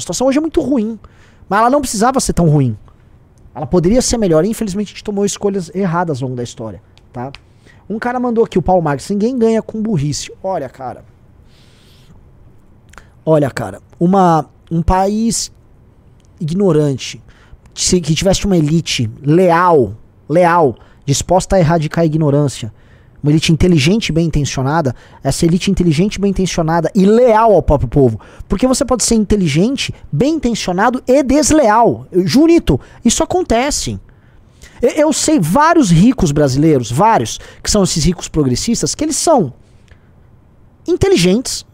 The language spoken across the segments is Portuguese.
A situação hoje é muito ruim, mas ela não precisava ser tão ruim. Ela poderia ser melhor. Infelizmente a gente tomou escolhas erradas ao longo da história, tá? Um cara mandou aqui, o Paulo Marques, ninguém ganha com burrice. Olha, cara, um país ignorante, que tivesse uma elite leal, disposta a erradicar a ignorância, uma elite inteligente e bem intencionada, essa elite inteligente, bem intencionada e leal ao próprio povo. Porque você pode ser inteligente, bem intencionado e desleal. Junito, isso acontece. Eu sei vários ricos brasileiros, vários, que são esses ricos progressistas, que eles são inteligentes,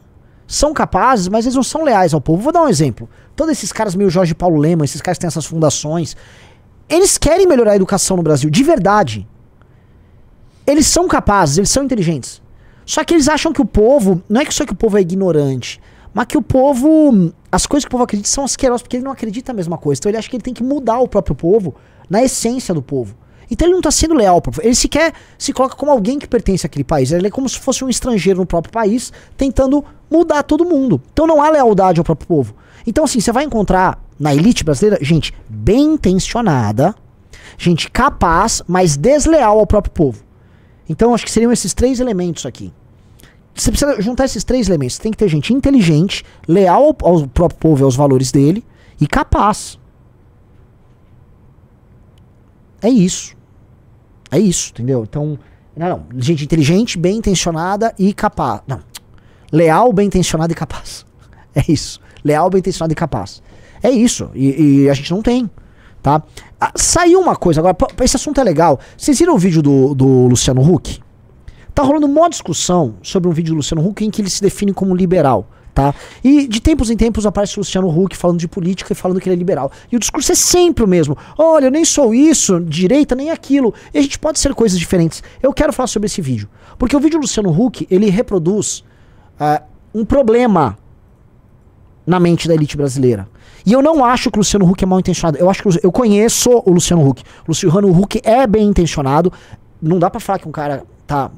são capazes, mas eles não são leais ao povo. Vou dar um exemplo. Todos esses caras meio Jorge Paulo Lemann, esses caras que têm essas fundações, eles querem melhorar a educação no Brasil, de verdade. Eles são capazes, eles são inteligentes. Só que eles acham que o povo, não é que só que o povo é ignorante, mas que o povo, as coisas que o povo acredita são asquerosas, porque ele não acredita a mesma coisa. Então ele acha que ele tem que mudar o próprio povo, na essência do povo. Então ele não está sendo leal ao povo. Ele sequer se coloca como alguém que pertence àquele país. Ele é como se fosse um estrangeiro no próprio país, tentando mudar todo mundo. Então não há lealdade ao próprio povo. Então assim, você vai encontrar na elite brasileira gente bem intencionada, gente capaz, mas desleal ao próprio povo. Então acho que seriam esses três elementos aqui. Você precisa juntar esses três elementos. Você tem que ter gente inteligente, leal ao próprio povo e aos valores dele, e capaz. É isso. É isso, entendeu? Então, não. Gente inteligente, bem intencionada e capaz. Não. Leal, bem intencionada e capaz. É isso. Leal, bem intencionada e capaz. É isso. E a gente não tem. Tá? Saiu uma coisa agora, esse assunto é legal. Vocês viram o vídeo do Luciano Huck? Tá rolando uma discussão sobre um vídeo do Luciano Huck em que ele se define como liberal, tá? E de tempos em tempos aparece o Luciano Huck falando de política e falando que ele é liberal. E o discurso é sempre o mesmo. Olha, eu nem sou isso, direita, nem aquilo. E a gente pode ser coisas diferentes. Eu quero falar sobre esse vídeo. Porque o vídeo do Luciano Huck, ele reproduz um problema na mente da elite brasileira. E eu não acho que o Luciano Huck é mal intencionado. Eu conheço o Luciano Huck. O Luciano Huck é bem intencionado. Não dá pra falar que um cara tá...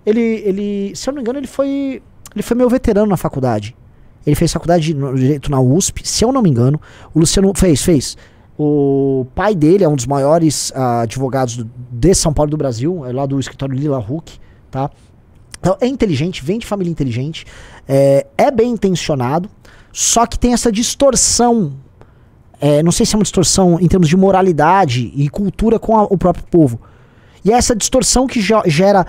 Ele se eu não me engano, ele foi meu veterano na faculdade. Ele fez faculdade de direito na USP, se eu não me engano. O Luciano fez. O pai dele é um dos maiores advogados de São Paulo do Brasil, é lá do escritório Lila Huck, tá? Então é inteligente, vem de família inteligente, é bem intencionado. Só que tem essa distorção, não sei se é uma distorção em termos de moralidade e cultura com o próprio povo. E é essa distorção que gera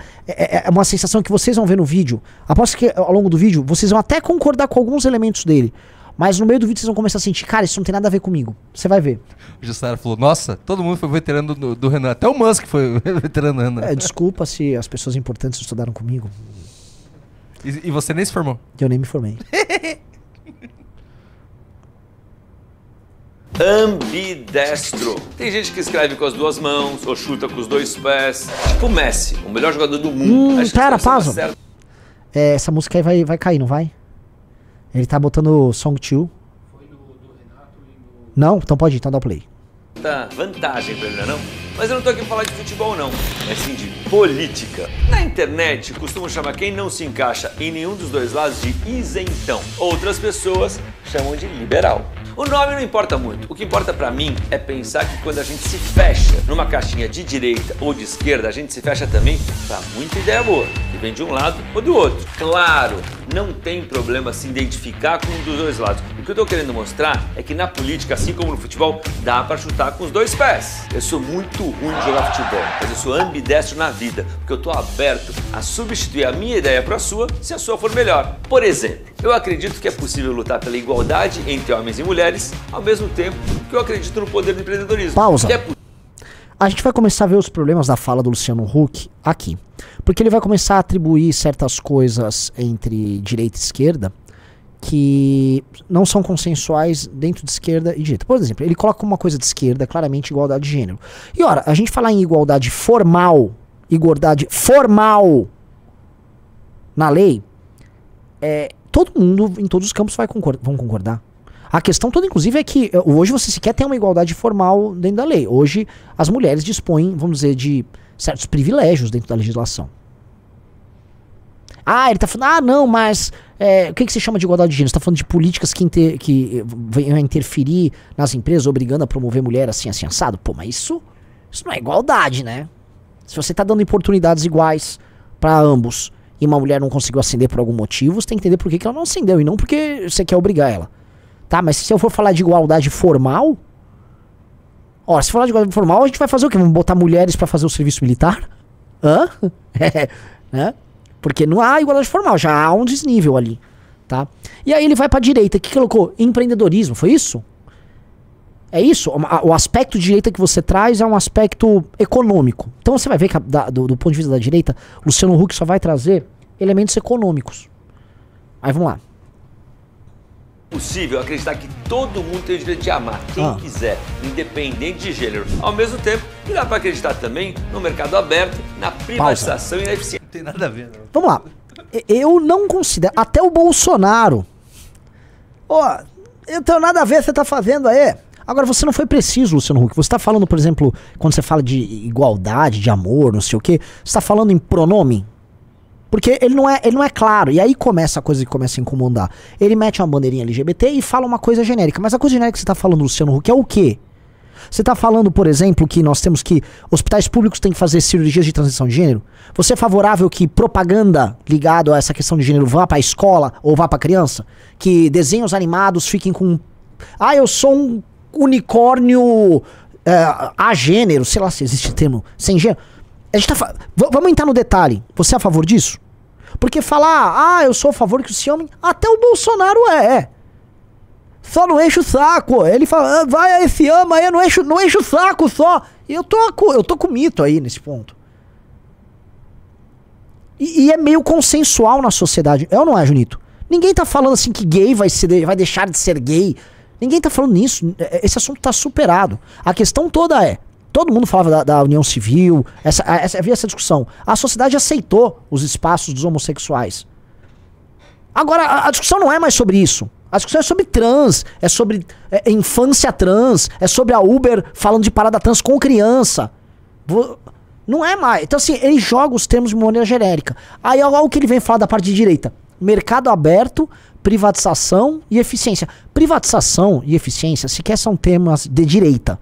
uma sensação que vocês vão ver no vídeo. Aposto que ao longo do vídeo vocês vão até concordar com alguns elementos dele. Mas no meio do vídeo vocês vão começar a sentir, cara, isso não tem nada a ver comigo. Você vai ver. O Jussara falou, nossa, todo mundo foi veterano do Renan. Até o Musk foi veterano do Renan. Desculpa se as pessoas importantes estudaram comigo. E você nem se formou? Eu nem me formei. Ambidestro. Tem gente que escreve com as duas mãos ou chuta com os dois pés. Tipo o Messi, o melhor jogador do mundo. Pera, pausa. Essa música aí vai cair, não vai? Ele tá botando Song 2. Foi do Renato e do... Não? Então pode ir, então dá o play. Vantagem pra ele, não? Mas eu não tô aqui pra falar de futebol, não. É sim de política. Na internet, costumam chamar quem não se encaixa em nenhum dos dois lados de isentão. Outras pessoas chamam de liberal. O nome não importa muito. O que importa pra mim é pensar que quando a gente se fecha numa caixinha de direita ou de esquerda, a gente se fecha também pra muita ideia boa, que vem de um lado ou do outro. Claro, não tem problema se identificar com um dos dois lados. O que eu tô querendo mostrar é que na política, assim como no futebol, dá pra chutar com os dois pés. Eu sou muito ruim de jogar futebol, mas eu sou ambidestro na vida, porque eu tô aberto a substituir a minha ideia pra sua, se a sua for melhor. Por exemplo, eu acredito que é possível lutar pela igualdade entre homens e mulheres, ao mesmo tempo que eu acredito no poder do empreendedorismo. Pausa. A gente vai começar a ver os problemas da fala do Luciano Huck aqui. Porque ele vai começar a atribuir certas coisas entre direita e esquerda que não são consensuais dentro de esquerda e direita. Por exemplo, ele coloca uma coisa de esquerda, claramente igualdade de gênero. E ora, a gente falar em igualdade formal na lei, todo mundo, em todos os campos, vão concordar. A questão toda, inclusive, é que hoje você sequer tem uma igualdade formal dentro da lei. Hoje as mulheres dispõem, vamos dizer, de certos privilégios dentro da legislação. Ah, ele tá falando, não, mas o que você chama de igualdade de gênero? Você tá falando de políticas que venham a interferir nas empresas, obrigando a promover mulher assim, assado? Pô, mas isso não é igualdade, né? Se você tá dando oportunidades iguais pra ambos e uma mulher não conseguiu ascender por algum motivo, você tem que entender por que ela não ascendeu e não porque você quer obrigar ela. Tá, mas se eu for falar de igualdade formal... Ó, se falar de igualdade formal, a gente vai fazer o quê? Vamos botar mulheres pra fazer o serviço militar? Hã? Né? Porque não há igualdade formal, já há um desnível ali, tá? E aí ele vai pra direita, o que colocou? Empreendedorismo, foi isso? É isso? O aspecto de direita que você traz é um aspecto econômico. Então você vai ver que do ponto de vista da direita, Luciano Huck só vai trazer elementos econômicos. Aí vamos lá. Possível acreditar que todo mundo tem o direito de amar quem quiser, independente de gênero. Ao mesmo tempo, que dá para acreditar também no mercado aberto, na privatização e na eficiência. Não tem nada a ver, não. Vamos lá. Eu não considero... Até o Bolsonaro... Ó, eu tenho nada a ver, você tá fazendo aí. Agora, você não foi preciso, Luciano Huck. Você tá falando, por exemplo, quando você fala de igualdade, de amor, não sei o quê, você tá falando em pronome? Porque ele não é claro. E aí começa a coisa que começa a incomodar. Ele mete uma bandeirinha LGBT e fala uma coisa genérica. Mas a coisa genérica que você tá falando, Luciano Huck, é o quê? Você tá falando, por exemplo, que nós temos que... Hospitais públicos têm que fazer cirurgias de transição de gênero? Você é favorável que propaganda ligado a essa questão de gênero vá pra escola ou vá pra criança? Que desenhos animados fiquem com... Ah, eu sou um unicórnio agênero. Sei lá se existe termo. Sem gênero. A gente tá vamos entrar no detalhe. Você é a favor disso? Porque falar, eu sou a favor que se amem, até o Bolsonaro é. Só não enche o saco. Ele fala, vai aí, se ama aí, não enche o saco só. E eu tô com mito aí nesse ponto. E é meio consensual na sociedade. É ou não é, Junito? Ninguém tá falando assim que gay vai deixar de ser gay. Ninguém tá falando nisso. Esse assunto tá superado. A questão toda é... Todo mundo falava da união civil, havia essa discussão. A sociedade aceitou os espaços dos homossexuais. Agora, a discussão não é mais sobre isso. A discussão é sobre trans, é sobre infância trans, é sobre a Uber falando de parada trans com criança. Não é mais. Então, assim, ele joga os termos de maneira genérica. Aí, olha o que ele vem falar da parte de direita. Mercado aberto, privatização e eficiência. Privatização e eficiência sequer são temas de direita.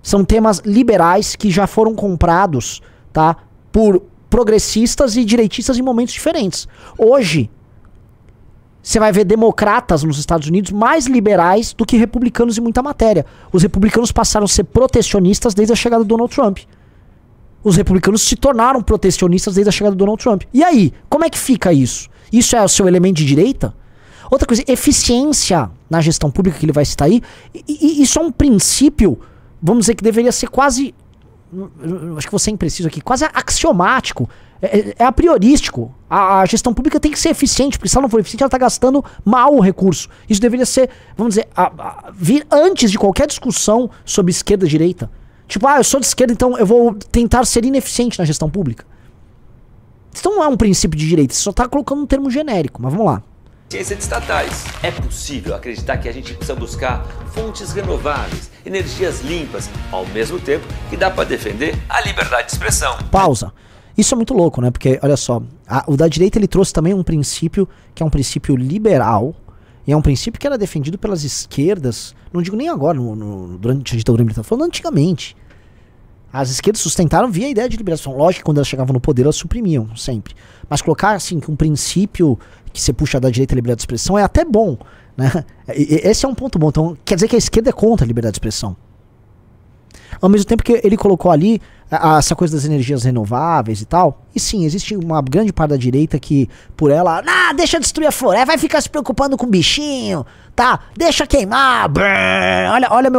São temas liberais que já foram comprados, tá, por progressistas e direitistas em momentos diferentes. Hoje, você vai ver democratas nos Estados Unidos mais liberais do que republicanos em muita matéria. Os republicanos passaram a ser protecionistas desde a chegada do Donald Trump. Os republicanos se tornaram protecionistas desde a chegada do Donald Trump. E aí, como é que fica isso? Isso é o seu elemento de direita? Outra coisa, eficiência na gestão pública que ele vai citar aí, e isso é um princípio... Vamos dizer que deveria ser quase, acho que você é impreciso aqui, quase axiomático, é a priorístico. A gestão pública tem que ser eficiente, porque se ela não for eficiente, ela está gastando mal o recurso. Isso deveria ser, vamos dizer, vir antes de qualquer discussão sobre esquerda e direita. Tipo, eu sou de esquerda, então eu vou tentar ser ineficiente na gestão pública. Isso não é um princípio de direita, você só está colocando um termo genérico, mas vamos lá. Ciência de estatais. É possível acreditar que a gente precisa buscar fontes renováveis, energias limpas, ao mesmo tempo que dá para defender a liberdade de expressão. Pausa. Isso é muito louco, né? Porque, olha só, o da direita ele trouxe também um princípio que é um princípio liberal, e é um princípio que era defendido pelas esquerdas, não digo nem agora, durante a ditadura militar, falando antigamente. As esquerdas sustentaram via a ideia de liberação. Lógico que quando elas chegavam no poder, elas suprimiam, sempre. Mas colocar, assim, que um princípio que você puxa da direita a liberdade de expressão é até bom, né? Esse é um ponto bom. Então, quer dizer que a esquerda é contra a liberdade de expressão. Ao mesmo tempo que ele colocou ali essa coisa das energias renováveis e tal. E sim, existe uma grande parte da direita que, por ela, deixa destruir a floresta, vai ficar se preocupando com o bichinho, tá? Deixa queimar, brrr, olha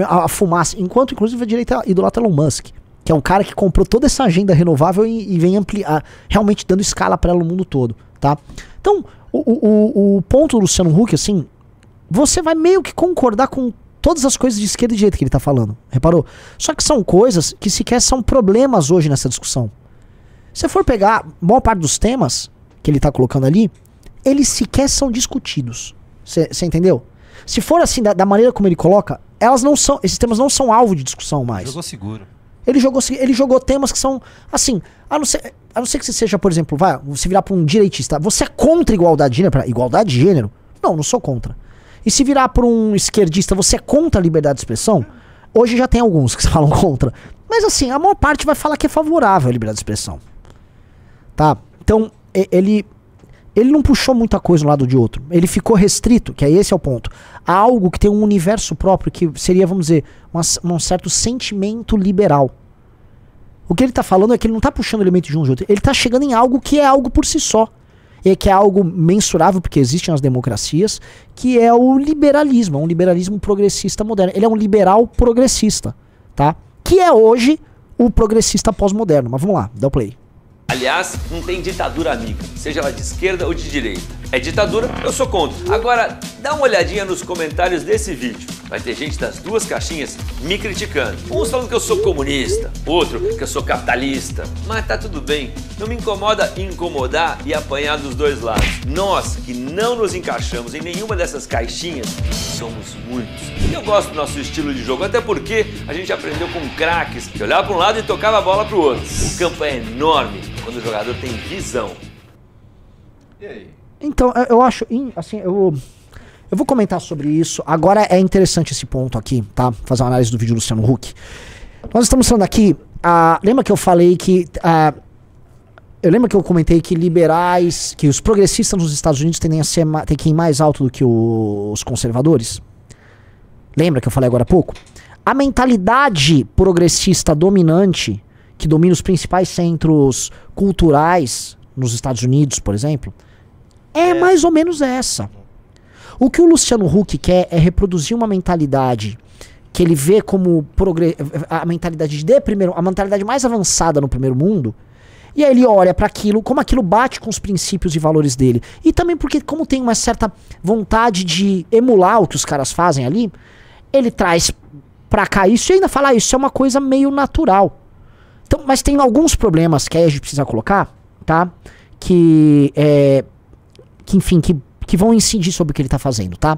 a fumaça. Enquanto, inclusive, a direita idolatra Elon Musk, que é um cara que comprou toda essa agenda renovável e vem ampliar, realmente dando escala para ela no mundo todo, tá? Então, o ponto do Luciano Huck, assim, você vai meio que concordar com todas as coisas de esquerda e direita que ele tá falando, reparou? Só que são coisas que sequer são problemas hoje nessa discussão. Se você for pegar a maior parte dos temas que ele tá colocando ali, eles sequer são discutidos. Você entendeu? Se for assim, da maneira como ele coloca, esses temas não são alvo de discussão mais. Jogou seguro. Ele jogou temas que são, assim, a não ser que você seja, por exemplo, você virar pra um direitista, você é contra igualdade de gênero? Igualdade de gênero? Não sou contra. E se virar pra um esquerdista, você é contra a liberdade de expressão? Hoje já tem alguns que falam contra. Mas assim, a maior parte vai falar que é favorável à liberdade de expressão. Tá? Então, ele não puxou muita coisa no lado de outro. Ele ficou restrito, que aí esse é o ponto, a algo que tem um universo próprio, que seria, vamos dizer, um certo sentimento liberal. O que ele tá falando é que ele não tá puxando elemento de um de outro. Ele tá chegando em algo que é algo por si só. E que é algo mensurável, porque existe nas democracias, que é o liberalismo. É um liberalismo progressista moderno. Ele é um liberal progressista, tá? Que é hoje o progressista pós-moderno. Mas vamos lá, dá o play. Aliás, não tem ditadura amiga, seja ela de esquerda ou de direita. É ditadura, eu sou contra. Agora, dá uma olhadinha nos comentários desse vídeo. Vai ter gente das duas caixinhas me criticando. Uns falando que eu sou comunista, outro que eu sou capitalista. Mas tá tudo bem, não me incomoda incomodar e apanhar dos dois lados. Nós, que não nos encaixamos em nenhuma dessas caixinhas, somos muitos. E eu gosto do nosso estilo de jogo, até porque a gente aprendeu com craques que olhava para um lado e tocava a bola para o outro. O campo é enorme quando o jogador tem visão. E aí? Então, eu acho, assim, eu vou comentar sobre isso. Agora é interessante esse ponto aqui, tá? Fazer uma análise do vídeo do Luciano Huck. Nós estamos falando aqui, lembra que eu falei que, eu lembro que eu comentei que liberais, que os progressistas nos Estados Unidos tendem que ir mais alto do que os conservadores? Lembra que eu falei agora há pouco? A mentalidade progressista dominante, que domina os principais centros culturais nos Estados Unidos, por exemplo, é mais ou menos essa. O que o Luciano Huck quer é reproduzir uma mentalidade que ele vê como a mentalidade a mentalidade mais avançada no primeiro mundo, e aí ele olha para aquilo, como aquilo bate com os princípios e valores dele. E também porque, como tem uma certa vontade de emular o que os caras fazem ali, ele traz pra cá isso e ainda fala, isso é uma coisa meio natural. Então, mas tem alguns problemas que aí a gente precisa colocar, tá? Que vão incidir sobre o que ele tá fazendo, tá?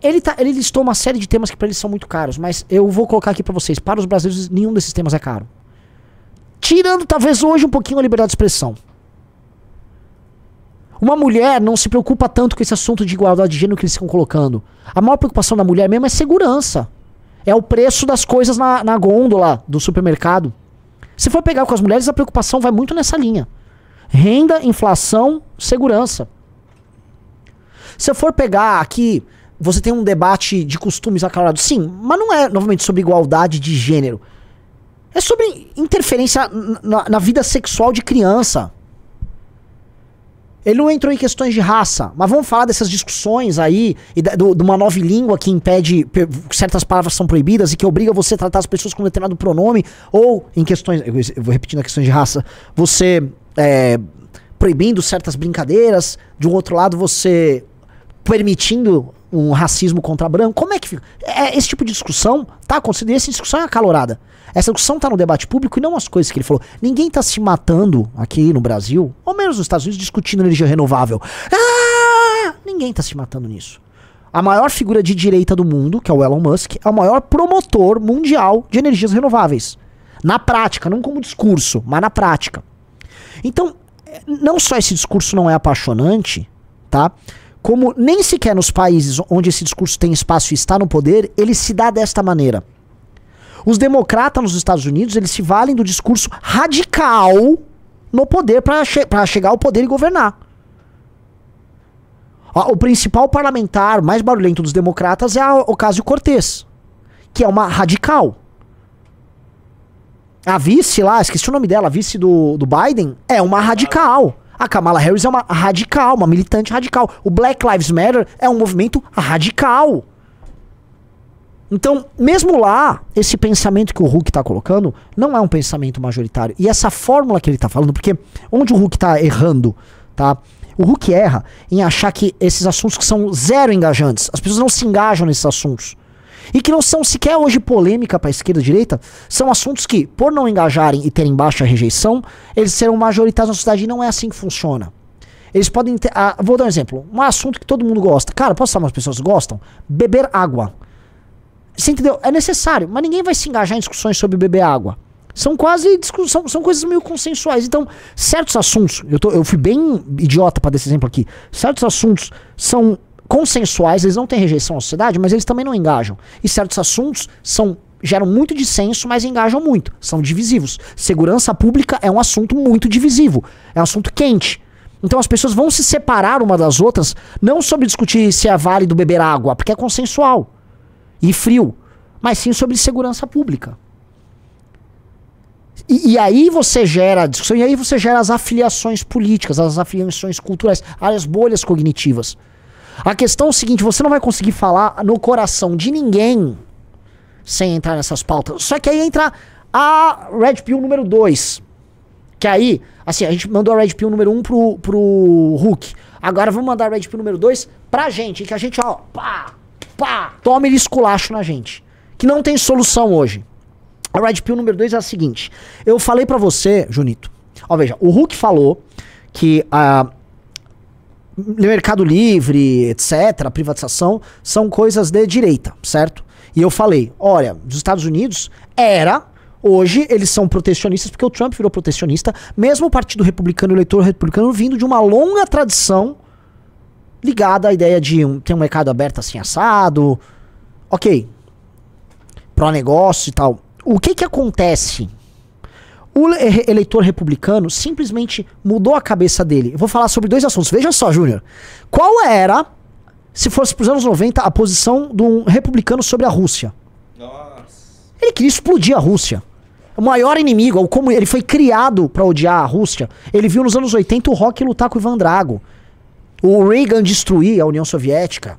Ele listou uma série de temas que pra eles são muito caros, mas eu vou colocar aqui pra vocês, para os brasileiros nenhum desses temas é caro. Tirando talvez hoje um pouquinho a liberdade de expressão. Uma mulher não se preocupa tanto com esse assunto de igualdade de gênero que eles estão colocando. A maior preocupação da mulher mesmo é segurança. É o preço das coisas na gôndola do supermercado. Se for pegar com as mulheres, a preocupação vai muito nessa linha. Renda, inflação, segurança. Se eu for pegar aqui, você tem um debate de costumes acalorado. Sim, mas não é, novamente, sobre igualdade de gênero. É sobre interferência na vida sexual de criança. Ele não entrou em questões de raça, mas vamos falar dessas discussões aí, e de uma nova língua que impede, certas palavras são proibidas e que obriga você a tratar as pessoas com um determinado pronome, ou em questões, eu vou repetindo a questões de raça, você proibindo certas brincadeiras, de um outro lado você permitindo um racismo contra branco. Como é que fica? Esse tipo de discussão tá acontecendo, e essa discussão é acalorada. Essa discussão tá no debate público e não as coisas que ele falou. Ninguém tá se matando aqui no Brasil, ou menos nos Estados Unidos, discutindo energia renovável. Ninguém tá se matando nisso. A maior figura de direita do mundo, que é o Elon Musk, é o maior promotor mundial de energias renováveis. Na prática, não como discurso, mas na prática. Então, não só esse discurso não é apaixonante, tá? Como nem sequer nos países onde esse discurso tem espaço e está no poder, ele se dá desta maneira. Os democratas nos Estados Unidos, eles se valem do discurso radical no poder para chegar ao poder e governar. O principal parlamentar mais barulhento dos democratas é a Ocasio-Cortez, que é uma radical. A vice lá, esqueci o nome dela, a vice do Biden, é uma radical. A Kamala Harris é uma radical, uma militante radical. O Black Lives Matter é um movimento radical. Então, mesmo lá, esse pensamento que o Huck está colocando não é um pensamento majoritário. E essa fórmula que ele está falando, porque onde o Huck está errando, tá? O Huck erra em achar que esses assuntos que são zero engajantes, as pessoas não se engajam nesses assuntos, e que não são sequer hoje polêmica para a esquerda e a direita, são assuntos que, por não engajarem e terem baixa rejeição, eles serão majoritários na sociedade, e não é assim que funciona. Eles podem ter... vou dar um exemplo. Um assunto que todo mundo gosta. Cara, posso falar, as pessoas gostam? Beber água. Você entendeu? É necessário, mas ninguém vai se engajar em discussões sobre beber água. São quase discussão, são coisas meio consensuais. Então, certos assuntos, eu fui bem idiota pra dar esse exemplo aqui. Certos assuntos são consensuais, eles não têm rejeição à sociedade, mas eles também não engajam. E certos assuntos geram muito dissenso, mas engajam muito. São divisivos. Segurança pública é um assunto muito divisivo. É um assunto quente. Então as pessoas vão se separar uma das outras, não sobre discutir se é válido beber água, porque é consensual e frio, mas sim sobre segurança pública. E aí você gera a discussão, e aí você gera as afiliações políticas, as afiliações culturais, as bolhas cognitivas. A questão é o seguinte, você não vai conseguir falar no coração de ninguém sem entrar nessas pautas. Só que aí entra a Red Pill número 2. Que aí, assim, a gente mandou a Red Pill número 1 pro Hulk. Agora vamos mandar a Red Pill número 2 pra gente. Que a gente, ó, toma ele esculacho na gente. Que não tem solução hoje. A Red Pill número 2 é a seguinte. Eu falei pra você, Junito. Ó, veja, o Hulk falou que Mercado Livre, etc., privatização, são coisas de direita, certo? E eu falei, olha, os Estados Unidos hoje eles são protecionistas porque o Trump virou protecionista, mesmo o Partido Republicano e o eleitor republicano vindo de uma longa tradição ligada à ideia de ter um mercado aberto assim assado, ok, pró-negócio e tal. O que acontece? O eleitor republicano simplesmente mudou a cabeça dele. Eu vou falar sobre 2 assuntos. Veja só, Júnior. Qual era, se fosse para os anos 90, a posição de um republicano sobre a Rússia? Nossa. Ele queria explodir a Rússia. O maior inimigo, como ele foi criado para odiar a Rússia. Ele viu nos anos 80 o Rocky lutar com o Ivan Drago. O Reagan destruir a União Soviética.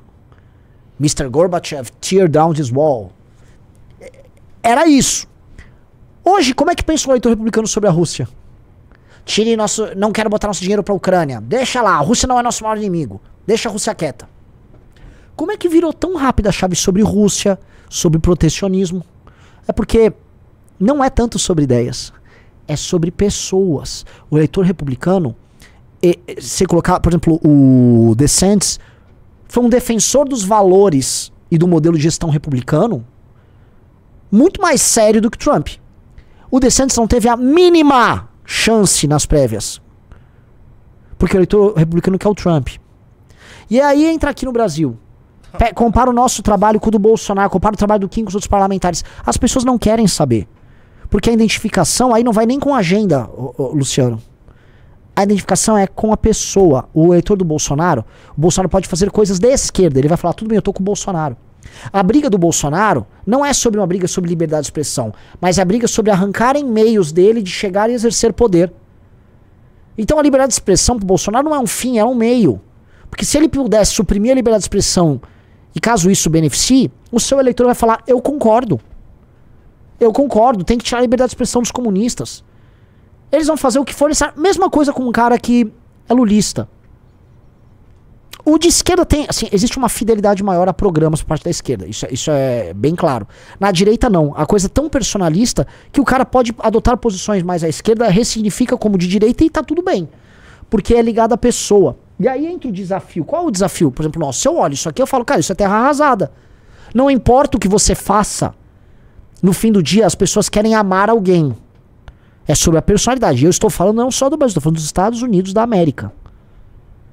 Mr. Gorbachev, tear down this wall. Era isso. Hoje, como é que pensa o eleitor republicano sobre a Rússia? Não quero botar nosso dinheiro pra Ucrânia. Deixa lá, a Rússia não é nosso maior inimigo. Deixa a Rússia quieta. Como é que virou tão rápida a chave sobre Rússia, sobre protecionismo? É porque não é tanto sobre ideias, é sobre pessoas. O eleitor republicano, se colocar, por exemplo, o DeSantis foi um defensor dos valores e do modelo de gestão republicano muito mais sério do que Trump. O DeSantis não teve a mínima chance nas prévias. Porque o eleitor republicano quer o Trump. E aí entra aqui no Brasil. Compara o nosso trabalho com o do Bolsonaro, compara o trabalho do Kim com os outros parlamentares. As pessoas não querem saber. Porque a identificação aí não vai nem com a agenda, Luciano. A identificação é com a pessoa. O eleitor do Bolsonaro, o Bolsonaro pode fazer coisas de esquerda. Ele vai falar, tudo bem, eu tô com o Bolsonaro. A briga do Bolsonaro não é sobre uma briga sobre liberdade de expressão, mas é a briga sobre arrancarem meios dele de chegar e exercer poder. Então a liberdade de expressão pro Bolsonaro não é um fim, é um meio. Porque se ele pudesse suprimir a liberdade de expressão e caso isso beneficie, o seu eleitor vai falar, eu concordo, tem que tirar a liberdade de expressão dos comunistas. Eles vão fazer o que for necessário. Mesma coisa com um cara que é lulista. O de esquerda tem, assim, existe uma fidelidade maior a programas por parte da esquerda. Isso é bem claro. Na direita, não. A coisa é tão personalista que o cara pode adotar posições mais à esquerda, ressignifica como de direita e tá tudo bem. Porque é ligado à pessoa. E aí entra o desafio. Qual é o desafio? Por exemplo, se eu olho isso aqui, eu falo, cara, isso é terra arrasada. Não importa o que você faça, no fim do dia as pessoas querem amar alguém. É sobre a personalidade. Eu estou falando não só do Brasil, estou falando dos Estados Unidos da América.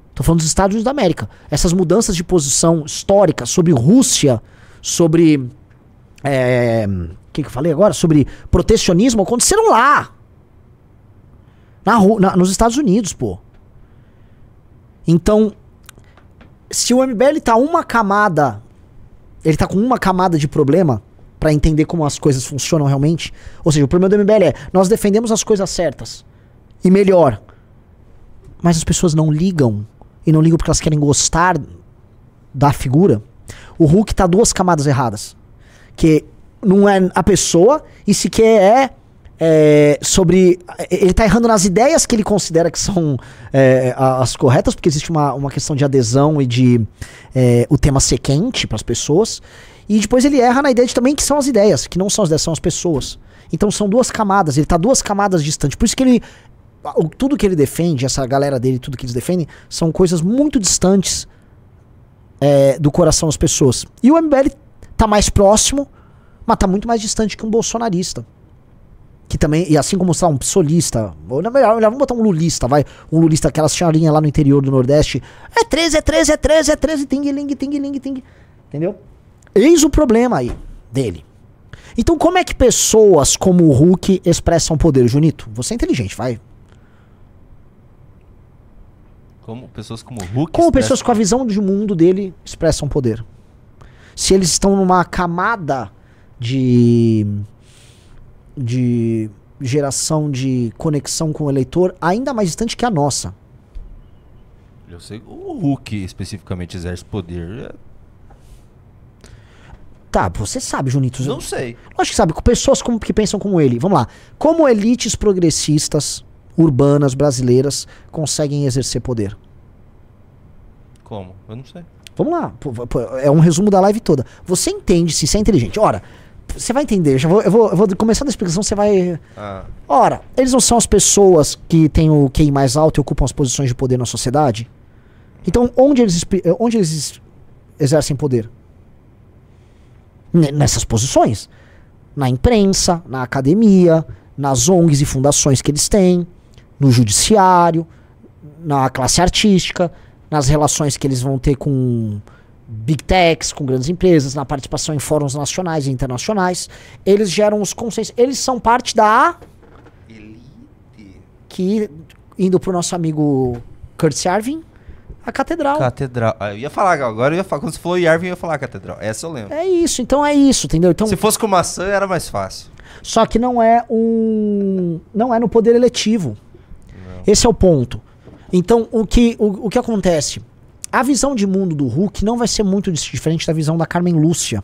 Estou falando dos Estados Unidos da América. Essas mudanças de posição histórica sobre Rússia, sobre... O que eu falei agora? Sobre protecionismo aconteceram lá. Nos Estados Unidos, pô. Então, se o MBL tá uma camada... Ele tá com uma camada de problema para entender como as coisas funcionam realmente. Ou seja, o problema do MBL é nós defendemos as coisas certas. E melhor. Mas as pessoas não ligam. E não ligam porque elas querem gostar da figura. O Hulk tá 2 camadas erradas. Que não é a pessoa e sequer sobre... Ele tá errando nas ideias que ele considera que são as corretas, porque existe uma questão de adesão e de o tema ser quente para as pessoas. E depois ele erra na ideia de também que são as ideias, que não são as ideias, são as pessoas. Então são 2 camadas, ele tá 2 camadas distante. Por isso que ele... Tudo que ele defende, essa galera dele, tudo que eles defendem, são coisas muito distantes do coração das pessoas. E o MBL tá mais próximo, mas tá muito mais distante que um bolsonarista. que também, e assim como, sei lá, um psolista, ou na melhor, vamos botar um lulista, vai, um lulista, aquela senhorinha lá no interior do Nordeste, é 13, ting-ling, entendeu? Eis o problema aí, dele. Então como é que pessoas como o Hulk expressam poder, Junito? Você é inteligente, vai. Como pessoas como o Hulk. Como pessoas com a visão de mundo dele expressam poder. Se eles estão numa camada de geração de conexão com o eleitor ainda mais distante que a nossa. Eu sei que o Hulk especificamente exerce poder. Tá, você sabe, Junito. Não sei. Acho que sabe, com pessoas que pensam como ele. Vamos lá. Como elites progressistas urbanas brasileiras conseguem exercer poder? Como? Eu não sei. Vamos lá. É um resumo da live toda. Você entende se você é inteligente. Ora, você vai entender. Eu vou começar a explicação, você vai... Ora, eles não são as pessoas que têm o QI mais alto e ocupam as posições de poder na sociedade? Então, onde eles exercem poder? Nessas posições. Na imprensa, na academia, nas ONGs e fundações que eles têm, no judiciário, na classe artística, nas relações que eles vão ter com big techs, com grandes empresas, na participação em fóruns nacionais e internacionais. Eles geram os consensos. Eles são parte da elite. Que, indo pro nosso amigo Curtis Yarvin, a catedral. Catedral. Eu ia falar agora, quando você falou Yarvin, eu ia falar catedral. Essa eu lembro. É isso, então é isso, entendeu? Então, se fosse com maçã, era mais fácil. Só que não é no poder eletivo. Não. Esse é o ponto. Então, o que acontece? A visão de mundo do Hulk não vai ser muito diferente da visão da Carmen Lúcia.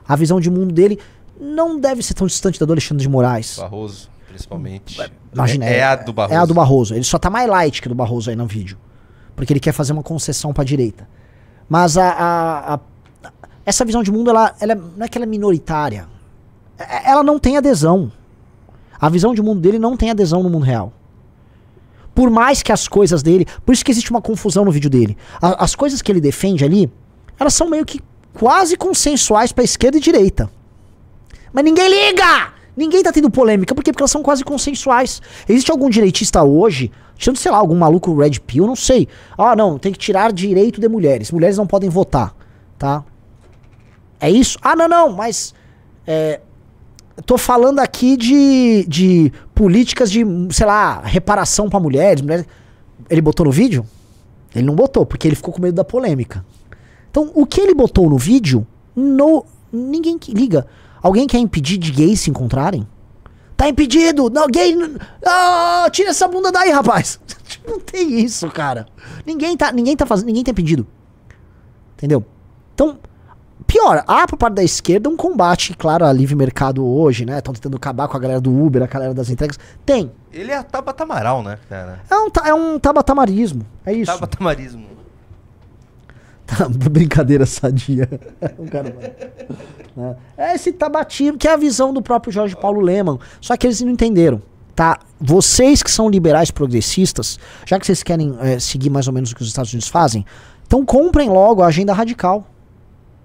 A visão de mundo dele não deve ser tão distante da do Alexandre de Moraes. Barroso, principalmente. Imagina, é a do Barroso. É a do Barroso. Ele só tá mais light que do Barroso aí no vídeo. Porque ele quer fazer uma concessão pra direita. Mas essa visão de mundo, ela não é que ela é minoritária. Ela não tem adesão. A visão de mundo dele não tem adesão no mundo real. Por mais que as coisas dele... Por isso que existe uma confusão no vídeo dele. As coisas que ele defende ali, elas são meio que quase consensuais pra esquerda e direita. Mas ninguém liga! Ninguém tá tendo polêmica. Por quê? Porque elas são quase consensuais. Existe algum direitista hoje, tirando, sei lá, algum maluco Red Pill, não sei. Ah, não, tem que tirar direito de mulheres. Mulheres não podem votar, tá? É isso? Ah, não, mas... tô falando aqui de políticas de, sei lá, reparação pra mulheres. Ele botou no vídeo? Ele não botou, porque ele ficou com medo da polêmica. Então, o que ele botou no vídeo, ninguém liga. Alguém quer impedir de gays se encontrarem? Tá impedido! Não, gay... Oh, tira essa bunda daí, rapaz! Não tem isso, cara. Ninguém tá impedido. Entendeu? Então... Pior, há por parte da esquerda um combate, claro, a livre mercado hoje, né? Estão tentando acabar com a galera do Uber, a galera das entregas. Tem. Ele é Tabata Amaral, né, cara? É um tabatamarismo. É isso. Tabatamarismo. Brincadeira sadia. É esse tabatismo, que é a visão do próprio Jorge Paulo Lemann. Só que eles não entenderam, tá? Vocês que são liberais progressistas, já que vocês querem seguir mais ou menos o que os Estados Unidos fazem, então comprem logo a agenda radical.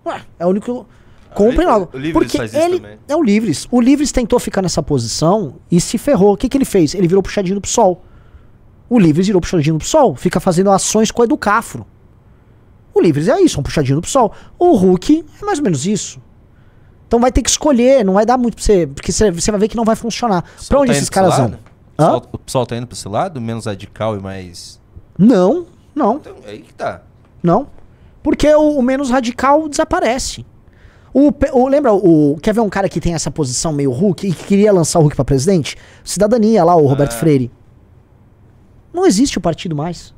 Ué, é o único... Comprem logo. O Livres porque faz isso também. É o Livres. O Livres tentou ficar nessa posição e se ferrou. O que ele fez? Ele virou puxadinho do PSOL. O Livres virou puxadinho do PSOL. Fica fazendo ações com o Educafro. O Livres é isso, um puxadinho do PSOL. O Hulk é mais ou menos isso. Então vai ter que escolher, não vai dar muito pra você, porque você vai ver que não vai funcionar. Pra onde esses caras vão? O PSOL tá indo pra esse lado? Menos radical e mais... Não. Então, é aí que tá. Não. Porque o menos radical desaparece. Lembra, quer ver um cara que tem essa posição meio Hulk e que queria lançar o Hulk pra presidente? Cidadania lá, o Roberto Freire. Não existe o partido mais.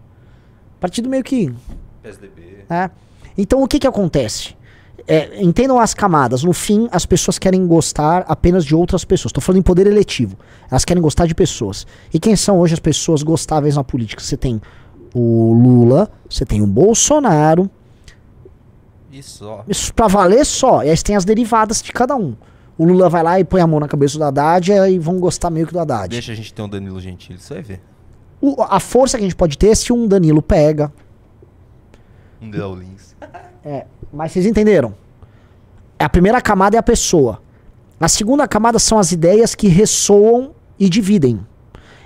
Partido meio que... PSDB. Então o que acontece? Entendam as camadas. No fim, as pessoas querem gostar apenas de outras pessoas. Tô falando em poder eletivo. Elas querem gostar de pessoas. E quem são hoje as pessoas gostáveis na política? Você tem o Lula, você tem o Bolsonaro... Isso pra valer só. E aí tem as derivadas de cada um. O Lula vai lá e põe a mão na cabeça do Haddad e aí vão gostar meio que do Haddad. Deixa a gente ter um Danilo Gentili, você vai ver. A força que a gente pode ter é se um Danilo pega. Um Deus Lins. Mas vocês entenderam? A primeira camada é a pessoa. A segunda camada são as ideias que ressoam e dividem.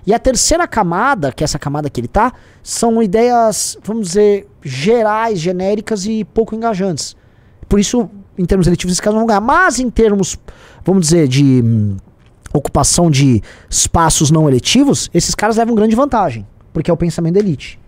E a terceira camada, que é essa camada que ele tá, são ideias, vamos dizer, gerais, genéricas e pouco engajantes. Por isso, em termos eletivos, esses caras não vão ganhar. Mas em termos, vamos dizer, de ocupação de espaços não eletivos, esses caras levam grande vantagem. Porque é o pensamento da elite.